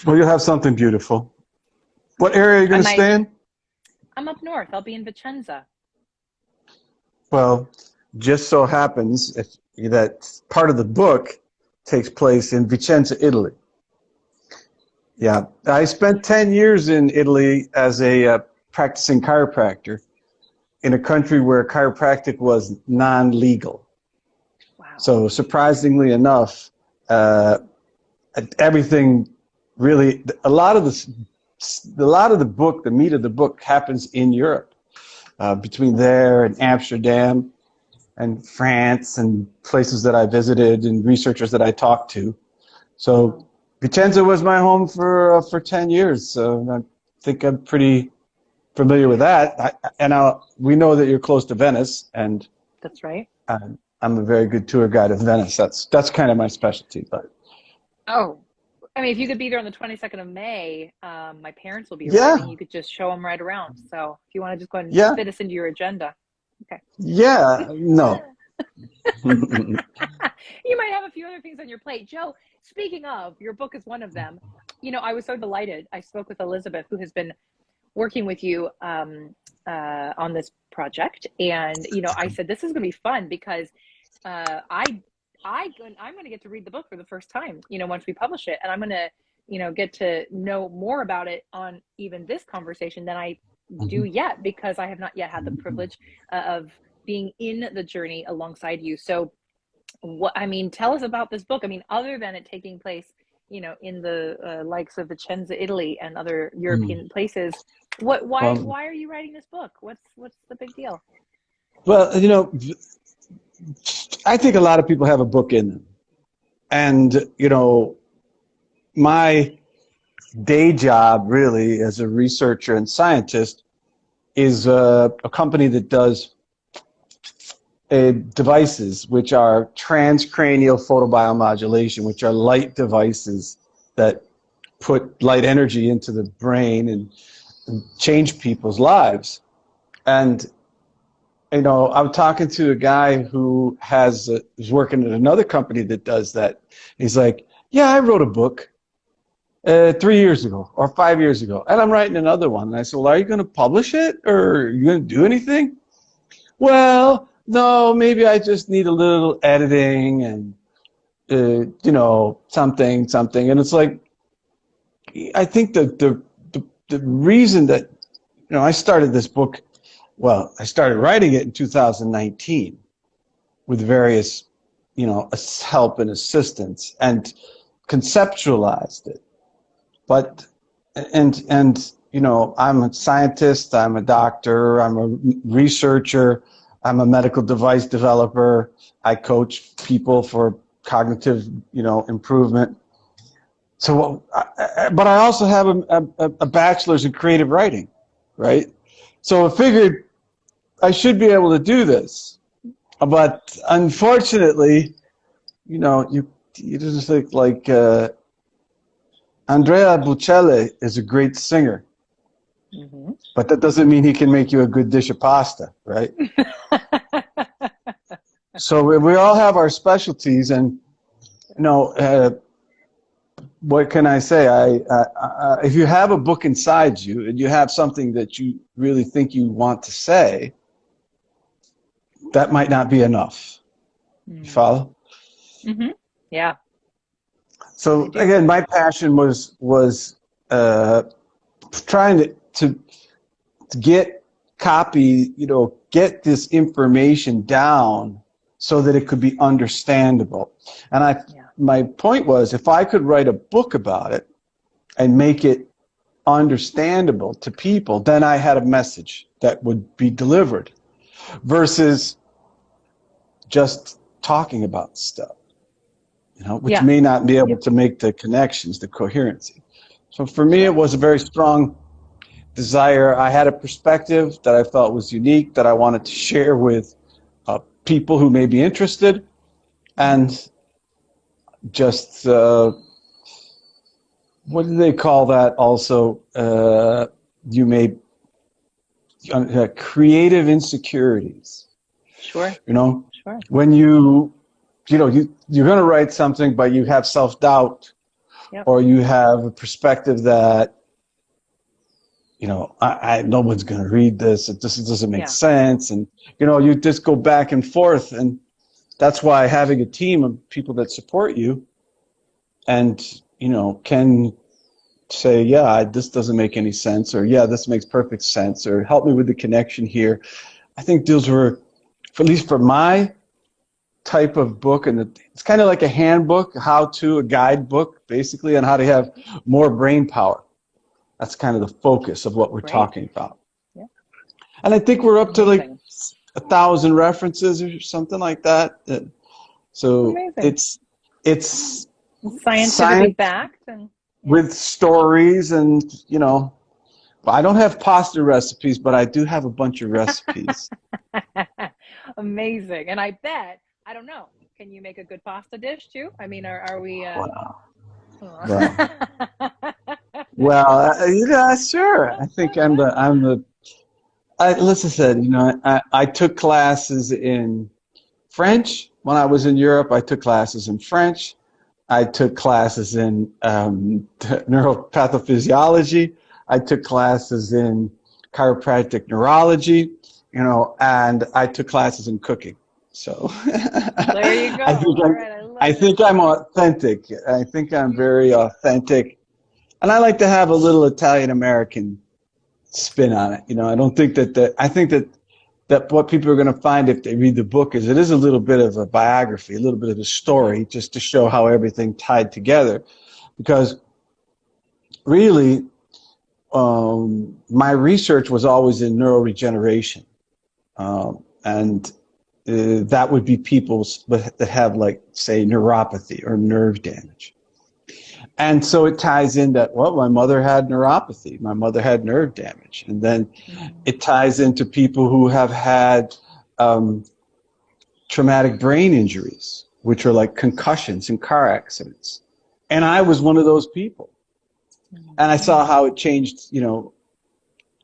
Well, you'll have something beautiful. What area are you I going to might. stay in? I'm up north. I'll be in Vicenza. Well, just so happens that part of the book takes place in Vicenza, Italy. Yeah, I spent 10 years in Italy as a practicing chiropractor in a country where chiropractic was non-legal. Wow. So surprisingly enough, uh, everything really, a lot of the book, the meat of the book happens in Europe, between there and Amsterdam and France and places that I visited and researchers that I talked to. So Wow. Vicenza was my home for 10 years. So I think I'm pretty familiar with that. We know that you're close to Venice, and That's right. I'm a very good tour guide of Venice. That's kind of my specialty. But Oh, I mean, if you could be there on the 22nd of May, my parents will be arriving. yeah, You could just show them right around. So if you want to just go ahead and yeah, fit us into your agenda. Okay. yeah, no. You might have a few other things on your plate. Joe, speaking of, your book is one of them. I was so delighted. I spoke with Elizabeth, who has been working with you on this project. And, I said, this is going to be fun because I'm going to get to read the book for the first time, once we publish it. And I'm going to, get to know more about it on even this conversation than I do yet, because I have not yet had the privilege of being in the journey alongside you. So tell us about this book. I mean, other than it taking place, in the likes of Vicenza, Italy, and other European places, Well, why are you writing this book? What's the big deal? well, I think a lot of people have a book in them, and my day job really as a researcher and scientist is a company that does devices which are transcranial photobiomodulation, which are light devices that put light energy into the brain and change people's lives. And I'm talking to a guy who is working at another company that does that. He's like, "Yeah, I wrote a book 3 years ago or 5 years ago, and I'm writing another one." And I said, "Well, are you going to publish it, or are you going to do anything?" "Well, no, maybe I just need a little editing and something." And it's like, I think the reason that I started this book, well, I started writing it in 2019 with various help and assistance, and conceptualized it. But I'm a scientist, I'm a doctor, I'm a researcher, I'm a medical device developer. I coach people for cognitive, improvement. So, but I also have a bachelor's in creative writing, right? So I figured I should be able to do this. But unfortunately, you just think like Andrea Bocelli is a great singer, Mm-hmm. but that doesn't mean he can make you a good dish of pasta, right? So we all have our specialties, and what can I say? If you have a book inside you and you have something that you really think you want to say, that might not be enough. You follow? Mm-hmm. Yeah, I So do. again, my passion was trying to get get this information down so that it could be understandable. And Yeah. my point was, if I could write a book about it and make it understandable to people, then I had a message that would be delivered, versus just talking about stuff, which Yeah. may not be able Yeah. to make the connections, the coherency. So for me, it Sure. was a very strong desire. I had a perspective that I felt was unique, that I wanted to share with people who may be interested, and just what do they call that? Also, you may creative insecurities. Sure. You know, Sure. when you're going to write something, but you have self-doubt, Yep. or you have a perspective that, you know, no one's going to read this. It just doesn't make sense. And, you know, you just go back and forth. And that's why having a team of people that support you and, you know, can say, yeah, this doesn't make any sense, or yeah, this makes perfect sense, or help me with the connection here. I think those were, at least for my type of book, and it's kind of like a handbook, a guidebook, basically, on how to have more brain power. That's kind of the focus of what we're talking about. Yeah. And I think we're up to like 1,000 references or something like that. So it's scientifically backed and with stories, and you know, I don't have pasta recipes, but I do have a bunch of recipes. Amazing. And I bet, I don't know, can you make a good pasta dish too? I mean, are we Wow. Well, yeah, sure. I think let's just say, you know, I took classes in French when I was in Europe. I took classes in French. I took classes in neuropathophysiology. I took classes in chiropractic neurology, you know, and I took classes in cooking. So there you go. I think I'm authentic. I think I'm very authentic. And I like to have a little Italian-American spin on it. You know, I don't think I think that what people are going to find if they read the book is it is a little bit of a biography, a little bit of a story, just to show how everything tied together. Because really, my research was always in neuroregeneration. And that would be people that have, like, say, neuropathy or nerve damage. And so it ties in that, well, my mother had neuropathy, my mother had nerve damage. And then it ties into people who have had traumatic brain injuries, which are like concussions and car accidents. And I was one of those people. And I saw how it changed, you know,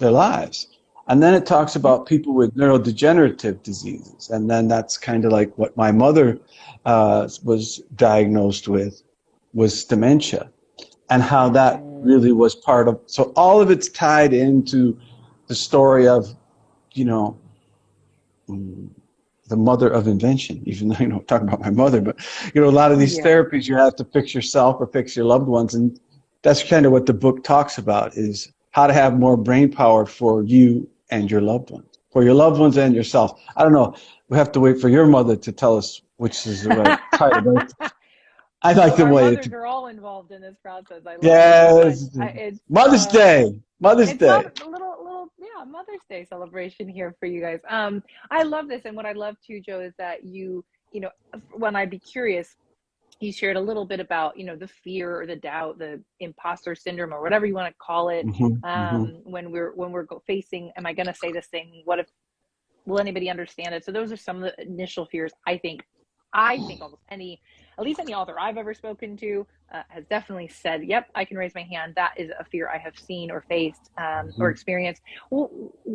their lives. And then it talks about people with neurodegenerative diseases. And then that's kind of like what my mother was diagnosed with, was dementia, and how that really was part of. So all of it's tied into the story of, you know, the mother of invention, even though, you know, talking about my mother, but, you know, a lot of these therapies, you have to fix yourself or fix your loved ones. And that's kind of what the book talks about, is how to have more brain power for you and your loved ones, for your loved ones and yourself. I don't know. We have to wait for your mother to tell us which is the right title. I like the way mothers are all involved in this process. I love it. Mother's Day. Mother's Day. A little Mother's Day celebration here for you guys. I love this, and what I love too, Joe, is that you know, when I'd be curious, you shared a little bit about, you know, the fear or the doubt, the imposter syndrome, or whatever you want to call it. When we're facing, am I going to say this thing? What if? Will anybody understand it? So those are some of the initial fears. I think almost at least any author I've ever spoken to has definitely said, yep, I can raise my hand. That is a fear I have seen or faced or experienced. Well,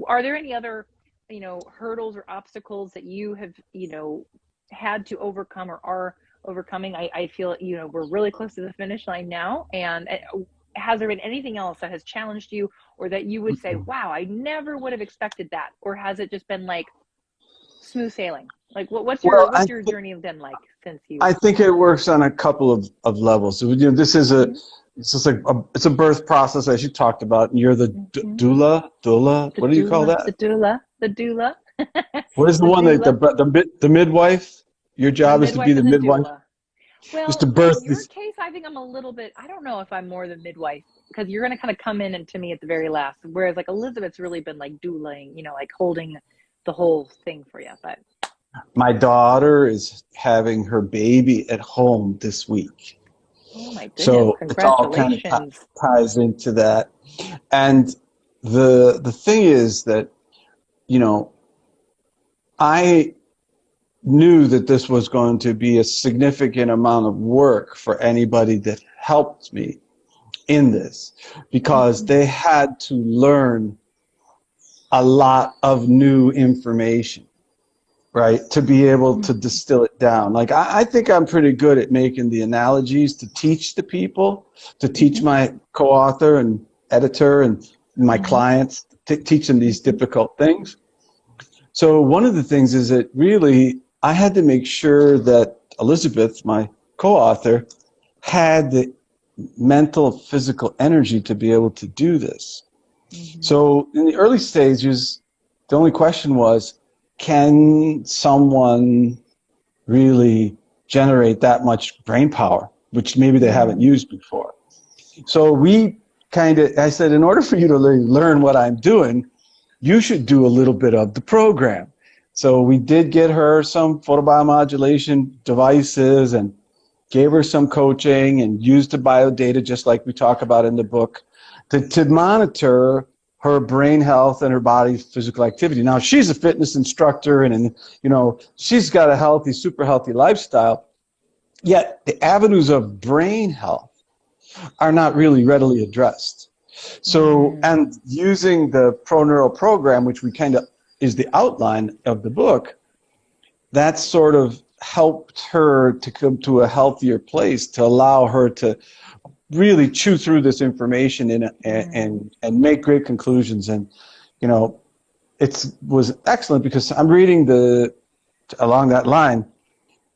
are there any other, you know, hurdles or obstacles that you have, you know, had to overcome or are overcoming? I feel, you know, we're really close to the finish line now. And has there been anything else that has challenged you, or that you would say, wow, I never would have expected that? Or has it just been like smooth sailing? Like, what's your journey been like since you? I think it works on a couple of levels. So, you know, this is it's just like it's a birth process, as you talked about. And you're the doula. What do you call that? The doula. What is the one that the midwife? Your job is to be the midwife. Well, just to birth in your case, I think I'm a little bit. I don't know if I'm more the midwife, because you're going to kind of come in and to me at the very last. Whereas like Elizabeth's really been like doulaing, you know, like holding the whole thing for you. But my daughter is having her baby at home this week. Oh my goodness! So congratulations. It all kind of ties into that. And the thing is that, you know, I knew that this was going to be a significant amount of work for anybody that helped me in this, because they had to learn a lot of new information. right? To be able to distill it down. Like I think I'm pretty good at making the analogies to teach the people, to teach my co-author and editor and my clients, to teach them these difficult things. So one of the things is that really I had to make sure that Elizabeth, my co-author, had the mental, physical energy to be able to do this. So in the early stages, the only question was, can someone really generate that much brain power, which maybe they haven't used before? So I said, in order for you to learn what I'm doing, you should do a little bit of the program. So we did get her some photobiomodulation devices and gave her some coaching and used the biodata, just like we talk about in the book, to monitor her brain health and her body's physical activity. Now, she's a fitness instructor and she's got a healthy, super healthy lifestyle, yet the avenues of brain health are not really readily addressed. So, and using the ProNeuro program, which we kind of is the outline of the book, that sort of helped her to come to a healthier place, to allow her to really chew through this information and make great conclusions. And, it was excellent because I'm reading along that line,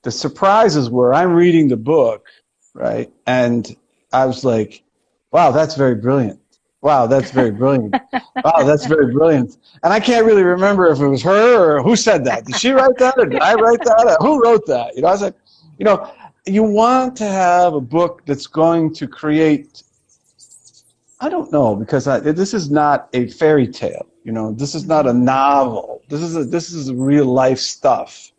the surprises were I'm reading the book, right? And I was like, wow, that's very brilliant. Wow, that's very brilliant. Wow, that's very brilliant. And I can't really remember if it was her or who said that. Did she write that or did I write that? Or who wrote that? I was like, you want to have a book that's going to create, I don't know, because this is not a fairy tale. This is not a novel. This is real life stuff,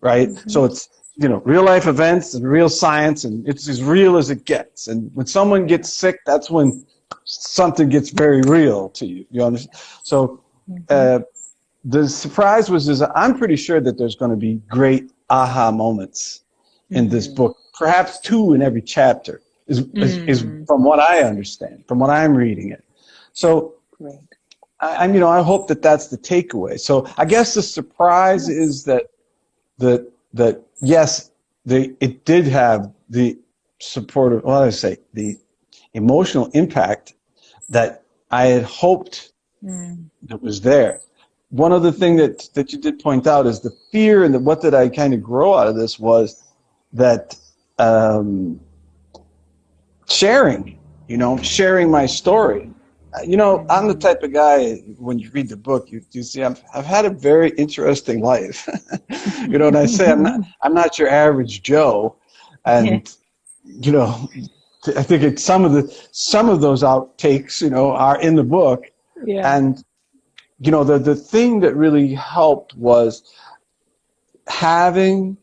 right? So it's, real life events and real science, and it's as real as it gets. And when someone gets sick, that's when something gets very real to you. You understand? So the surprise was I'm pretty sure that there's going to be great aha moments in this book. Perhaps 2 in every chapter is from what I understand, from what I'm reading it. So I hope that that's the takeaway. So I guess the surprise is that yes, it did have the supportive, the emotional impact that I had hoped that was there. One other thing that you did point out is the fear, and what did I kind of grow out of this was that sharing my story. I'm the type of guy, when you read the book, you see I've had a very interesting life. And I say I'm not your average Joe, and I think some of those outtakes are in the book, and the thing that really helped was having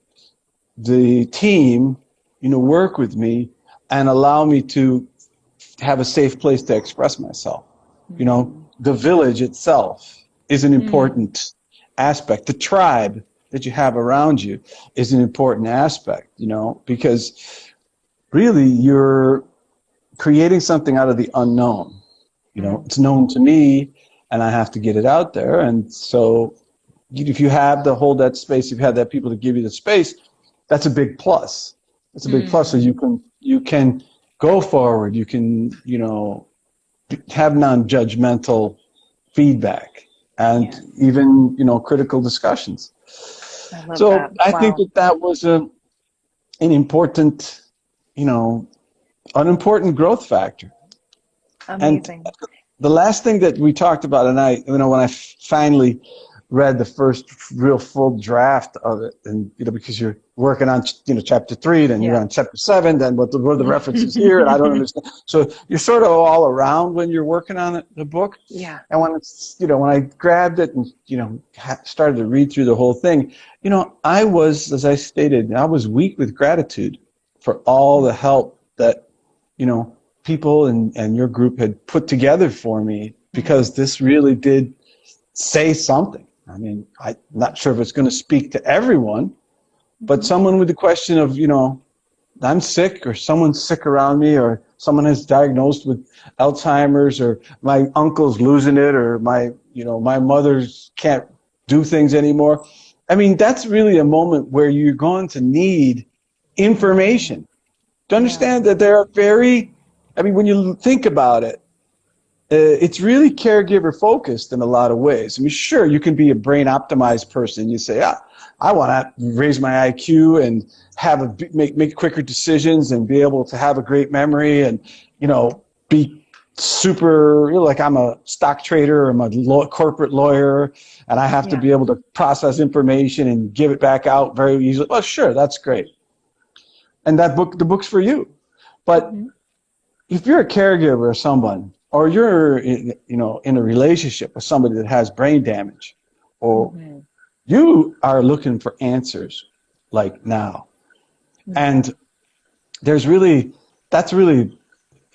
the team work with me and allow me to have a safe place to express myself. The village itself is an important aspect. The tribe that you have around you is an important aspect, because really you're creating something out of the unknown. It's known to me and I have to get it out there. And so if you have to hold that space, you've had that people to give you the space, that's a big plus. It's a big plus. So you can go forward. You can, have non-judgmental feedback and even, critical discussions. I think that was an important, an important growth factor. Amazing. And the last thing that we talked about, and when I finally read the first real full draft of it, and because you're working on chapter 3, then you're on chapter 7, then what are the references here, and I don't understand. So you're sort of all around when you're working on the book. Yeah. And when it's when I grabbed it and started to read through the whole thing, I was, as I stated, I was weak with gratitude for all the help that people and your group had put together for me, because this really did say something. I mean, I'm not sure if it's going to speak to everyone, but someone with the question of, I'm sick, or someone's sick around me, or someone is diagnosed with Alzheimer's, or my uncle's losing it, or my mother's can't do things anymore. I mean, that's really a moment where you're going to need information to understand that there are I mean, when you think about it, it's really caregiver focused in a lot of ways. I mean, sure, you can be a brain optimized person. You say, I want to raise my IQ and make quicker decisions and be able to have a great memory and, be super, like I'm a stock trader or I'm a corporate lawyer and I have to be able to process information and give it back out very easily. Well, sure, that's great. And the book's for you. But if you're a caregiver of someone, or you're in a relationship with somebody that has brain damage, or you are looking for answers like now. And that's really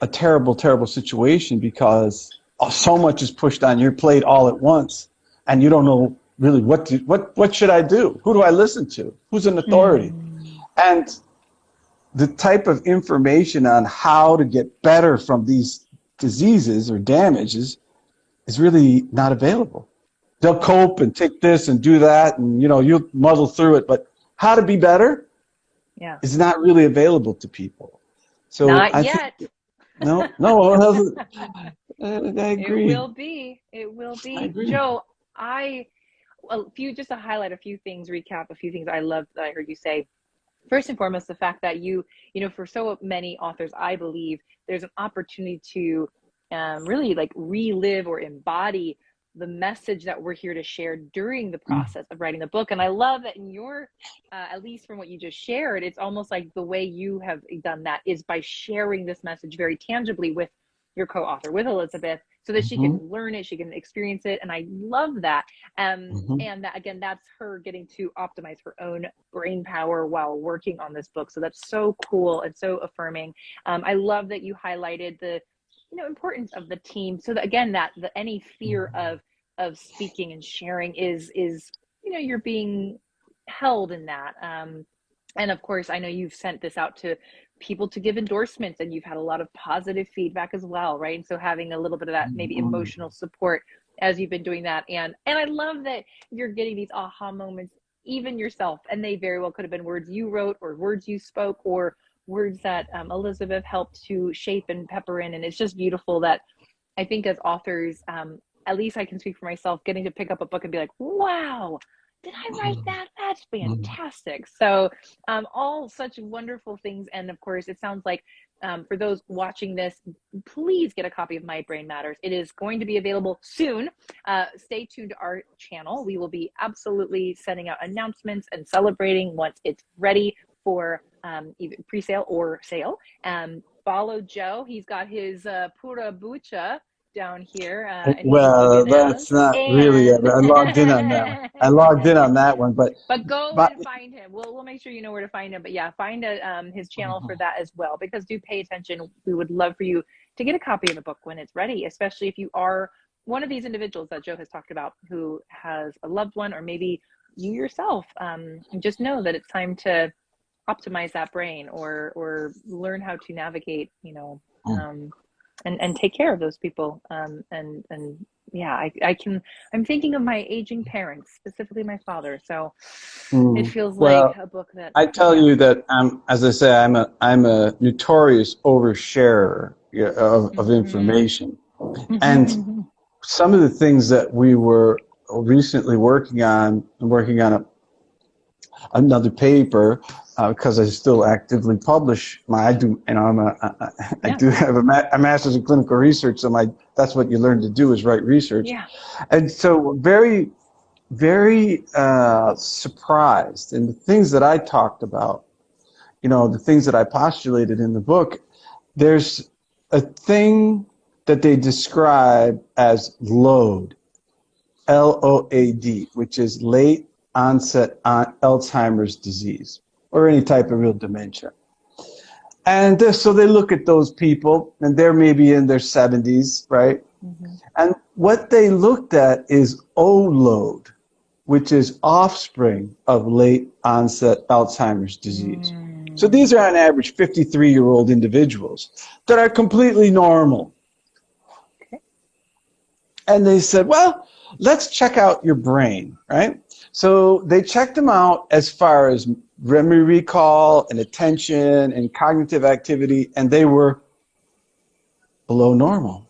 a terrible, terrible situation because so much is pushed on your plate all at once, and you don't know really what should I do? Who do I listen to? Who's an authority? And the type of information on how to get better from these diseases or damages is really not available. They'll cope and take this and do that, and you'll muddle through it, but how to be better is not really available to people. So not yet. No, I agree. It will be. Joe, just to highlight a few things, recap a few things I loved that I heard you say. First and foremost, the fact that for so many authors, I believe there's an opportunity to really like relive or embody the message that we're here to share during the process of writing the book. And I love that in your, at least from what you just shared, it's almost like the way you have done that is by sharing this message very tangibly with your co-author, with Elizabeth, so that she can learn it, she can experience it. And I love that. And that, again, that's her getting to optimize her own brain power while working on this book. So that's so cool and so affirming. I love that you highlighted the importance of the team, so that, again, that any fear of speaking and sharing is you're being held in that. And of course, I know you've sent this out to people to give endorsements, and you've had a lot of positive feedback as well, right? And so having a little bit of that maybe emotional support as you've been doing that. And I love that you're getting these aha moments, even yourself, and they very well could have been words you wrote or words you spoke or words that Elizabeth helped to shape and pepper in. And it's just beautiful that I think as authors, at least I can speak for myself, getting to pick up a book and be like, wow, did I write that? That's fantastic. So all such wonderful things. And of course, it sounds like for those watching this, please get a copy of My Brain Matters. It is going to be available soon. Stay tuned to our channel. We will be absolutely sending out announcements and celebrating once it's ready for either pre-sale or sale. Follow Joe. He's got his Pura Bucha down here. Well, that's not really it. I logged in on that one. I logged in on that one, but go and find him. We'll make sure you know where to find him. But yeah, find his channel for that as well, because do pay attention. We would love for you to get a copy of the book when it's ready, especially if you are one of these individuals that Joe has talked about who has a loved one, or maybe you yourself. Just know that it's time to optimize that brain or learn how to navigate, and take care of those people. And yeah, I'm thinking of my aging parents, specifically my father. So it feels like a book that I tell you that as I say, I'm a notorious oversharer of information. And some of the things that we were recently working on another paper, because I still actively publish I do have a master's in clinical research, so that's what you learn to do, is write research. And so very, very surprised. And the things that I talked about, the things that I postulated in the book, there's a thing that they describe as LOAD, LOAD, which is late onset Alzheimer's disease, or any type of real dementia. And so they look at those people, and they're maybe in their 70s, right? And what they looked at is OLOAD, which is offspring of late onset Alzheimer's disease. So these are on average 53-year-old individuals that are completely normal. And they said, well, let's check out your brain, right? So they checked them out as far as memory recall and attention and cognitive activity, and they were below normal.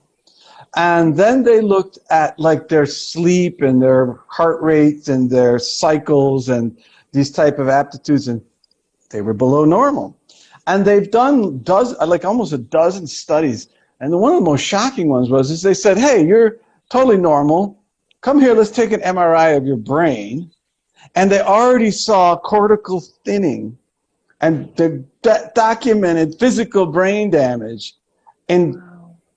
And then they looked at like their sleep and their heart rates and their cycles and these type of aptitudes, and they were below normal. And they've done like almost a dozen studies. And one of the most shocking ones is they said, hey, you're totally normal. Come here, let's take an MRI of your brain. And they already saw cortical thinning and the documented physical brain damage in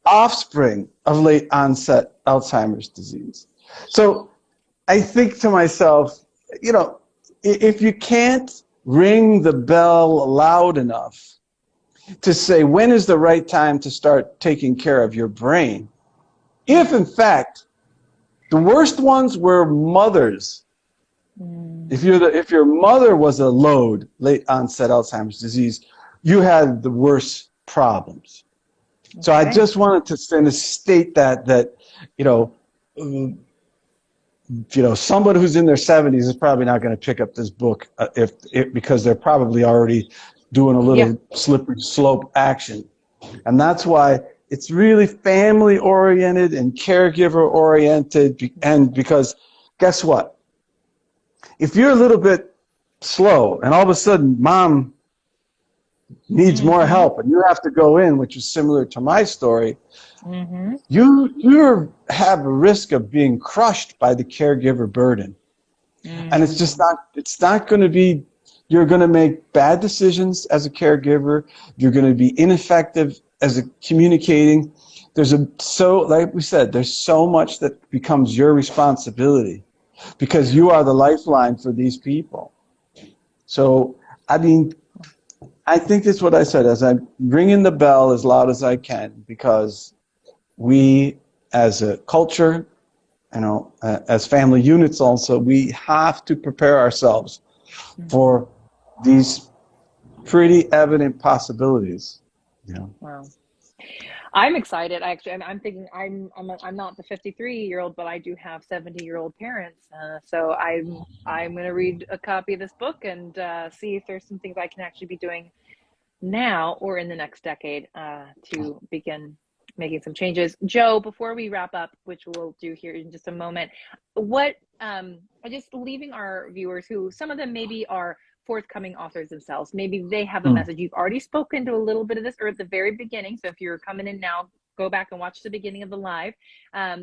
offspring of late onset Alzheimer's disease. So I think to myself, you know, if you can't ring the bell loud enough to say when is the right time to start taking care of your brain, if in fact the worst ones were mothers, if your mother was a load, late onset Alzheimer's disease, you had the worst problems. Okay. So I just wanted to kind of state that somebody who's in their 70s is probably not going to pick up this book because they're probably already doing a little slippery slope action. And that's why it's really family oriented and caregiver oriented. And because guess what? If you're a little bit slow and all of a sudden mom needs more help and you have to go in, which is similar to my story, you have a risk of being crushed by the caregiver burden. And it's not going to be, you're going to make bad decisions as a caregiver. You're going to be ineffective as a communicating. Like we said, there's so much that becomes your responsibility because you are the lifeline for these people. So, I mean, I think that's what I said, as I'm ringing the bell as loud as I can, because we as a culture, as family units also, we have to prepare ourselves for these pretty evident possibilities. Wow. I'm excited. Actually, I'm thinking I'm not the 53-year-old, but I do have 70-year-old parents. So I'm going to read a copy of this book and see if there's some things I can actually be doing now or in the next decade to begin making some changes. Joe, before we wrap up, which we'll do here in just a moment, what just leaving our viewers, who some of them maybe are forthcoming authors themselves, maybe they have a message. You've already spoken to a little bit of this or at the very beginning, so if you're coming in now, go back and watch the beginning of the live,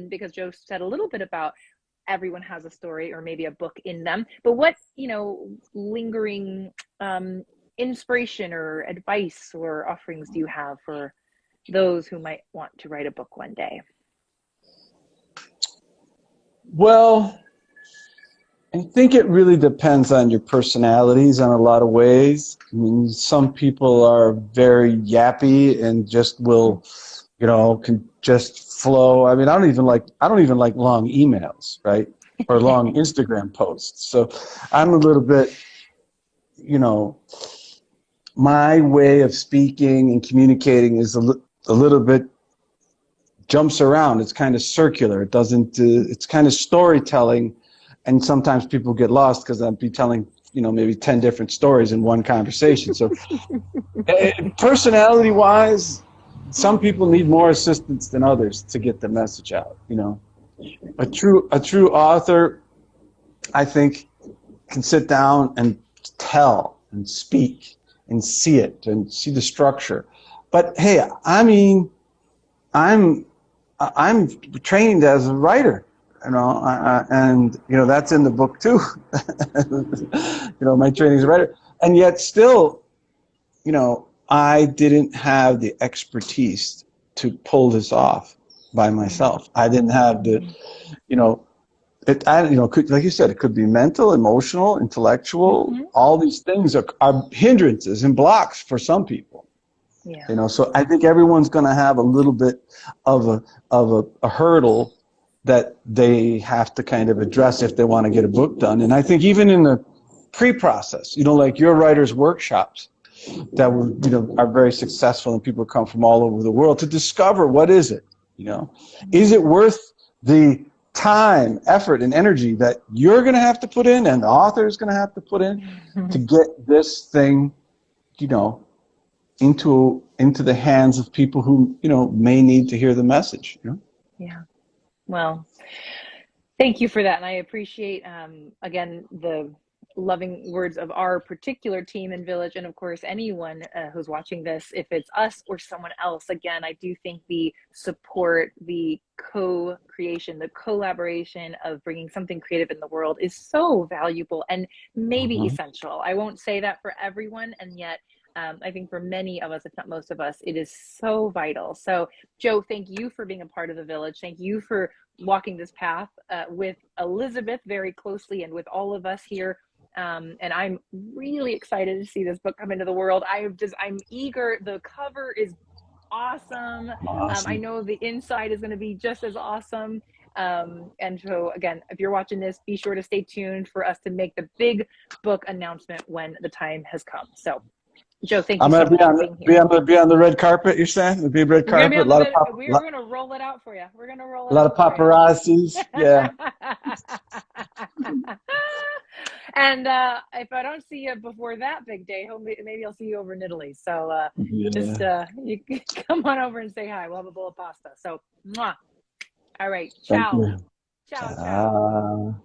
because Joe said a little bit about everyone has a story or maybe a book in them, but what lingering inspiration or advice or offerings do you have for those who might want to write a book one day? Well, I think it really depends on your personalities in a lot of ways. I mean, some people are very yappy and just will, can just flow. I mean, I don't even like long emails, right? Or long Instagram posts. So I'm a little bit, my way of speaking and communicating is a little bit jumps around. It's kind of circular. It doesn't, it's kind of storytelling. And sometimes people get lost because I'd be telling, maybe 10 different stories in one conversation. So personality-wise, some people need more assistance than others to get the message out, A true author, I think, can sit down and tell and speak and see it and see the structure. But hey, I mean, I'm trained as a writer. And that's in the book too. My training as a writer, and yet still, I didn't have the expertise to pull this off by myself. I didn't have the, like you said, it could be mental, emotional, intellectual. All these things are hindrances and blocks for some people. Yeah. So I think everyone's going to have a little bit of a hurdle that they have to kind of address if they want to get a book done. And I think even in the pre-process, like your writers' workshops that were, are very successful and people come from all over the world to discover what is it, is it worth the time, effort, and energy that you're going to have to put in and the author is going to have to put in to get this thing, you know, into the hands of people who, you know, may need to hear the message, you know? Yeah. Well, thank you for that. And I appreciate, again, the loving words of our particular team and village. And of course, anyone who's watching this, if it's us or someone else, again, I do think the support, the co-creation, the collaboration of bringing something creative in the world is so valuable and maybe essential. I won't say that for everyone. And yet, I think for many of us, if not most of us, it is so vital. So, Joe, thank you for being a part of the village. Thank you for walking this path with Elizabeth very closely and with all of us here. And I'm really excited to see this book come into the world. I'm eager. The cover is awesome. I know the inside is going to be just as awesome. And so again, if you're watching this, be sure to stay tuned for us to make the big book announcement when the time has come. So, Joe, thank you so much for being here. I'm gonna be on the red carpet. You're saying the big red carpet. We're gonna roll it out for you. We're gonna roll it. A lot of paparazzis. Yeah. And if I don't see you before that big day, maybe I'll see you over in Italy. So just you come on over and say hi. We'll have a bowl of pasta. So, mwah. All right. Ciao. Thank you. Ciao. Ciao.